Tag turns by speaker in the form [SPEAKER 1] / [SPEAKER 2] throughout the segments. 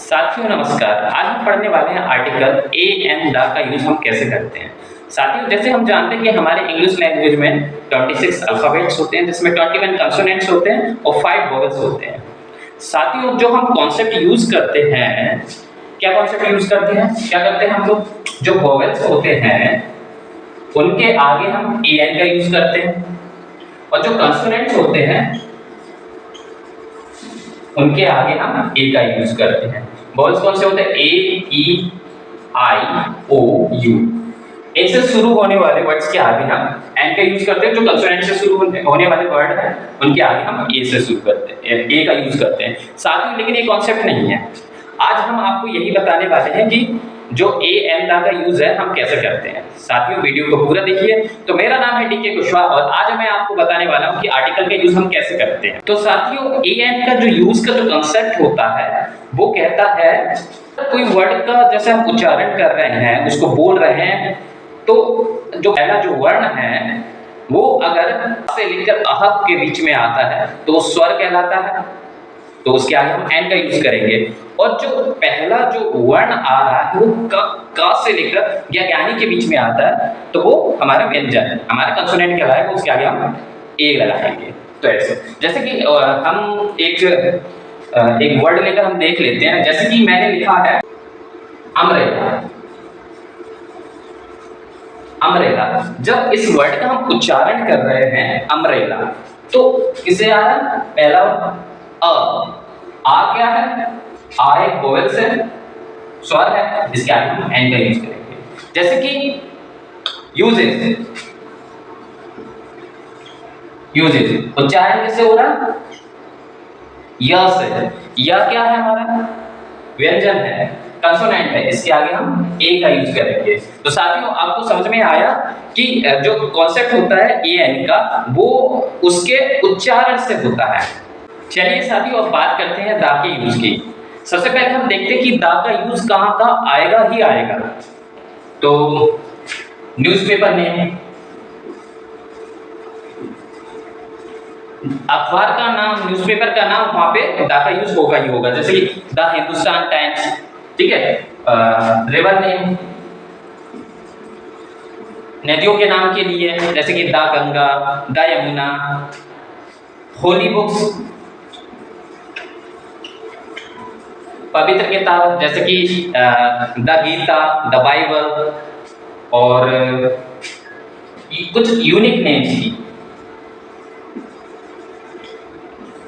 [SPEAKER 1] साथियों नमस्कार। आज हम पढ़ने वाले हैं आर्टिकल ए एंड द का यूज हम कैसे करते हैं। साथियों जैसे हम जानते हैं कि हमारे इंग्लिश लैंग्वेज में 26 अल्फाबेट्स होते हैं, जिसमें 21 कंसोनेंट्स होते हैं और 5 वोवेल्स होते हैं। साथियों जो हम कॉन्सेप्ट यूज करते हैं, क्या कॉन्सेप्ट यूज करते हैं, क्या करते हैं हम लोग, जो वोवेल्स होते हैं उनके आगे हम ए एन का यूज करते हैं और जो कंसोनेंट्स होते हैं उनके आगे हम ए का यूज करते हैं। वोवेल्स कौन से होते हैं? ए, ई, आई, ओ, यू। ए से शुरू होने वाले वर्ड्स के आगे हम एन का यूज करते हैं। जो कंसोनेंट से शुरू होने वाले वर्ड हैं उनके आगे हम ए से शुरू करते हैं, ए का यूज करते हैं। साथ ही लेकिन ये कॉन्सेप्ट नहीं है। आज हम आपको यही बताने वाले हैं कि जो ए एन दा का यूज है हम कैसे करते हैं। साथियों वीडियो को पूरा देखिए। तो मेरा नाम है डीके कुशवाहा और आज मैं आपको बताने वाला हूं कि आर्टिकल का यूज हम कैसे करते हैं। तो साथियों ए एन का जो यूज का जो कंसेप्ट होता है वो कहता है कोई वर्ड का जैसे हम उच्चारण कर रहे हैं, उसको बोल रहे हैं, तो जो पहला जो वर्ण है वो अगर से लेकर अह के बीच में आता है तो वो स्वर कहलाता है, तो उसके आगे हम एन का यूज करेंगे। और जो पहला जो वर्ण आ रहा है वो क से लेकर या ज्ञानी के बीच में आता है तो वो हमारा व्यंजन है, हमारा कंसोनेंट कहलाएगा, उसके आगे हम ए लगाएंगे। तो ऐसे जैसे कि हम एक वर्ड लेकर हम देख लेते हैं। जैसे कि मैंने लिखा है अम्ब्रेला। अम्ब्रेला, जब इस वर्ड का हम उच्चारण कर रहे हैं अम्ब्रेला, तो किसे आ रहा है? पहला आ क्या है? आ एक वोवेल से स्वर है जिसके आगे हम एन का यूज करेंगे। जैसे कि यूजेज, उच्चारण कैसे हो रहा? य से। य क्या है? हमारा व्यंजन है, कंसोनेंट है, इसके आगे हम ए का यूज करेंगे। तो साथियों आपको समझ में आया कि जो कॉन्सेप्ट होता है ए एन का वो उसके उच्चारण से होता है। चलिए साथियों अब बात करते हैं दा के यूज की। सबसे पहले हम देखते हैं कि दा का यूज कहाँ आएगा ही आएगा। तो न्यूज़पेपर नेम, अखबार का नाम, न्यूज़पेपर का नाम, वहां पे दा का यूज होगा ही होगा। जैसे कि द हिंदुस्तान टाइम्स, ठीक है। रिवर नेम, नदियों के नाम के लिए जैसे कि the Ganga, the Yamuna. Holy books, पवित्र किताब जैसे कि द गीता, द बाइबल। और कुछ यूनिक नेम्स की,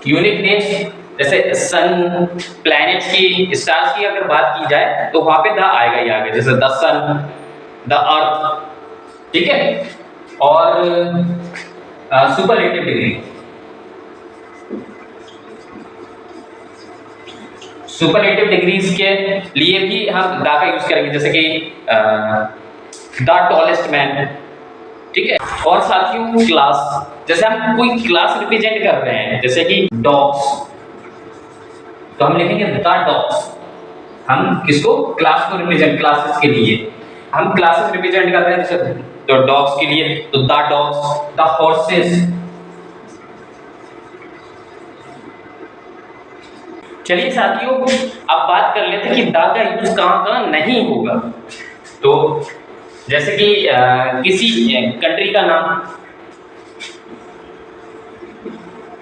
[SPEAKER 1] यूनिक नेम्स जैसे सन, प्लैनेट्स की, स्टार्स की अगर बात की जाए तो वहां पे द आएगा ही आगे, जैसे द सन, द अर्थ, ठीक है। और सुपरलेटिव डिग्री, सुपरलेटिव डिग्रीज के लिए भी हम दा का यूज करेंगे, जैसे कि द टॉलेस्ट मैन, ठीक है। और साथियों क्लास, जैसे हम कोई क्लास रिप्रेजेंट कर रहे हैं, जैसे कि डॉग्स, तो हम लिखेंगे द डॉग्स। हम किसको? क्लास को रिप्रेजेंट, क्लासेस के लिए हम क्लासेस रिप्रेजेंट कर रहे हैं, जैसे तो डॉग्स के लिए तो द डॉग्स, द हॉर्सेस। चलिए साथियों अब बात कर लेते हैं कि दा का यूज कहाँ नहीं होगा। तो जैसे कि किसी कंट्री का नाम,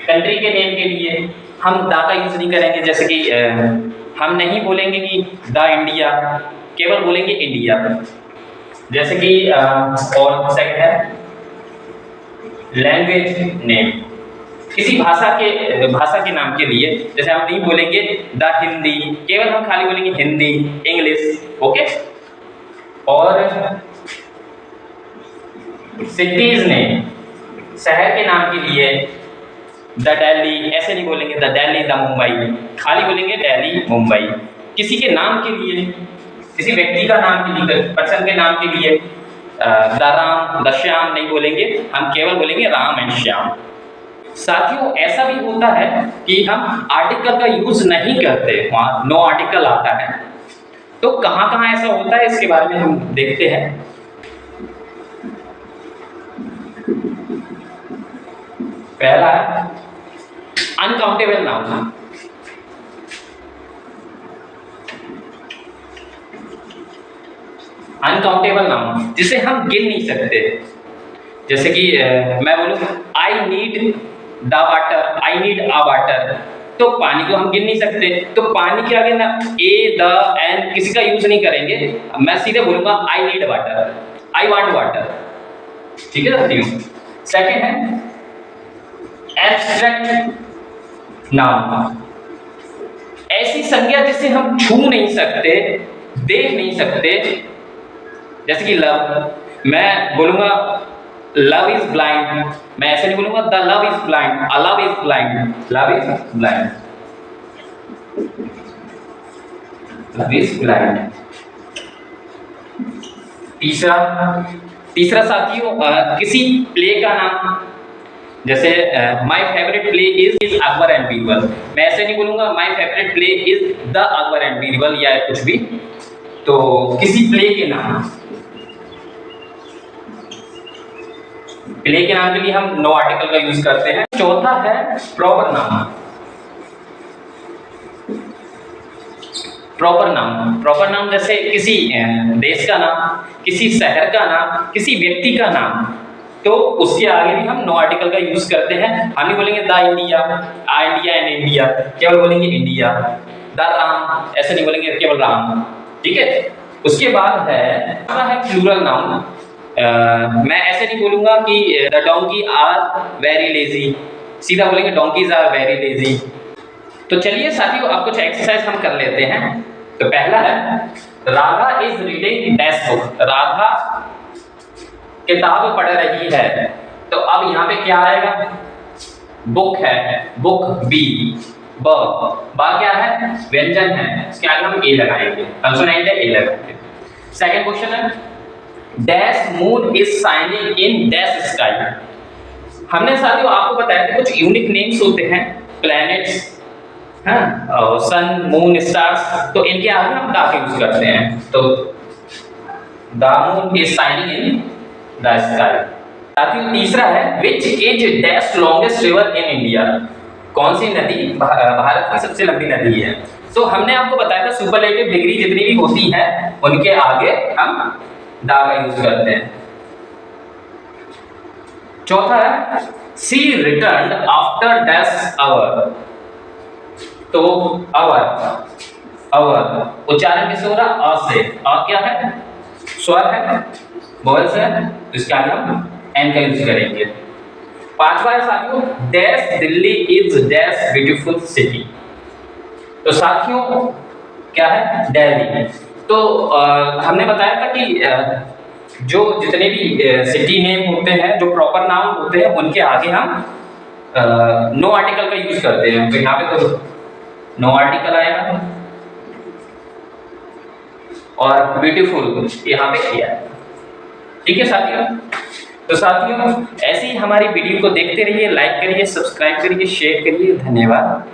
[SPEAKER 1] कंट्री के नेम के लिए हम दा का यूज नहीं करेंगे। जैसे कि हम नहीं बोलेंगे कि द इंडिया, केवल बोलेंगे इंडिया। जैसे कि और सेकंड है लैंग्वेज नेम, किसी भाषा के नाम के लिए, जैसे हम नहीं बोलेंगे द हिंदी, केवल हम खाली बोलेंगे हिंदी, इंग्लिश, ओके। और सिटीज नेम, शहर के नाम के लिए द दिल्ली, ऐसे नहीं बोलेंगे द दिल्ली, द मुंबई, खाली बोलेंगे दिल्ली, मुंबई। किसी के नाम के लिए, किसी व्यक्ति का नाम के लिए, पर्सन के नाम के लिए द राम, द श्याम नहीं बोलेंगे, हम केवल बोलेंगे राम एंड श्याम। साथियों ऐसा भी होता है कि हम आर्टिकल का यूज नहीं करते, वहां नो आर्टिकल आता है। तो कहां ऐसा होता है इसके बारे में हम देखते हैं। पहला है अनकाउंटेबल नाउन। अनकाउंटेबल नाउन जिसे हम गिन नहीं सकते। जैसे कि मैं बोलूं I need the water, I need a water, तो पानी को हम गिन नहीं सकते, तो पानी के आगे ना ए द एन किसी का यूज नहीं करेंगे, मैं सीधे बोलूंगा I need water, I want water. ठीक है साथियों। सेकंड है एब्स्ट्रैक्ट नाउन, ऐसी संज्ञा जिसे हम छू नहीं सकते, देख नहीं सकते। जैसे कि लव, मैं बोलूंगा लव इज ब्लाइंड, मैं ऐसे नहीं बोलूंगा the love is blind, a love is blind, love is blind, love is blind. तीसरा साथियों किसी प्ले का नाम, जैसे my favourite play is Akbar and Birbal, मैं ऐसे नहीं बोलूंगा my favourite play is the Akbar and Birbal या कुछ भी, तो किसी प्ले के नाम, प्ले के नाम के लिए हम नो आर्टिकल का यूज करते हैं। चौथा है proper noun. Proper noun, proper noun जैसे किसी देश का नाम, किसी शहर का नाम, किसी व्यक्ति का नाम, तो उसके आगे भी हम नो आर्टिकल का यूज करते हैं। हम नहीं बोलेंगे the India, a India and India, केवल बोलेंगे इंडिया। द राम, ऐसे नहीं बोलेंगे केवल राम। ठीक है। उसके बाद है प्लूरल नाउन, मैं ऐसे नहीं बोलूंगा कि the donkey are very lazy, सीधा बोलेंगे डोंकीज आर वेरी लेजी। तो चलिए साथियों अब कुछ एक्सरसाइज हम कर लेते हैं। तो पहला है Radha is reading dash book, Radha किताब पढ़ रही है, तो अब यहाँ पे क्या आएगा, बुक है, बुक बी, बा क्या है, व्यंजन है, इसके आगे हम ए लगाएंगे, कंसोनेंट है ए लगाएंगे। सेकंड क्वेश्चन है dash moon is shining in dash sky, हमने साथियों आपको बताया था कुछ यूनिक नेम्स होते हैं प्लैनेट्स, हाँ, सन मून स्टार्स, तो इनके आगे हम द का यूज करते हैं। तो the moon is shining in the sky. साथियों तीसरा है which is dash longest river in India, कौन सी नदी भारत की सबसे लंबी नदी है। तो हमने आपको बताया था सुपरलेटिव डिग्री जितनी भी होती है उनके आगे हम द का यूज करते हैं। चौथा है she returned after dash hour, तो आवर उच्चारण किससे हो रहा, अ से, अ क्या है, स्वर है, वॉइस है, तो इसके आगे हम एन का यूज करेंगे। पांचवा है साथियों dash Delhi is dash beautiful city, तो साथियों क्या है, दिल्ली। तो हमने बताया था कि जो जितने भी सिटी नेम होते हैं, जो प्रॉपर नाउन होते हैं, उनके आगे हम नो आर्टिकल का यूज करते हैं। तो यहाँ पे तो नो आर्टिकल आएगा और ब्यूटीफुल यहाँ पे किया है। ठीक है साथियों। तो साथियों ऐसे ही हमारी वीडियो को देखते रहिए, लाइक करिए, सब्सक्राइब करिए, शेयर करिए। धन्यवाद।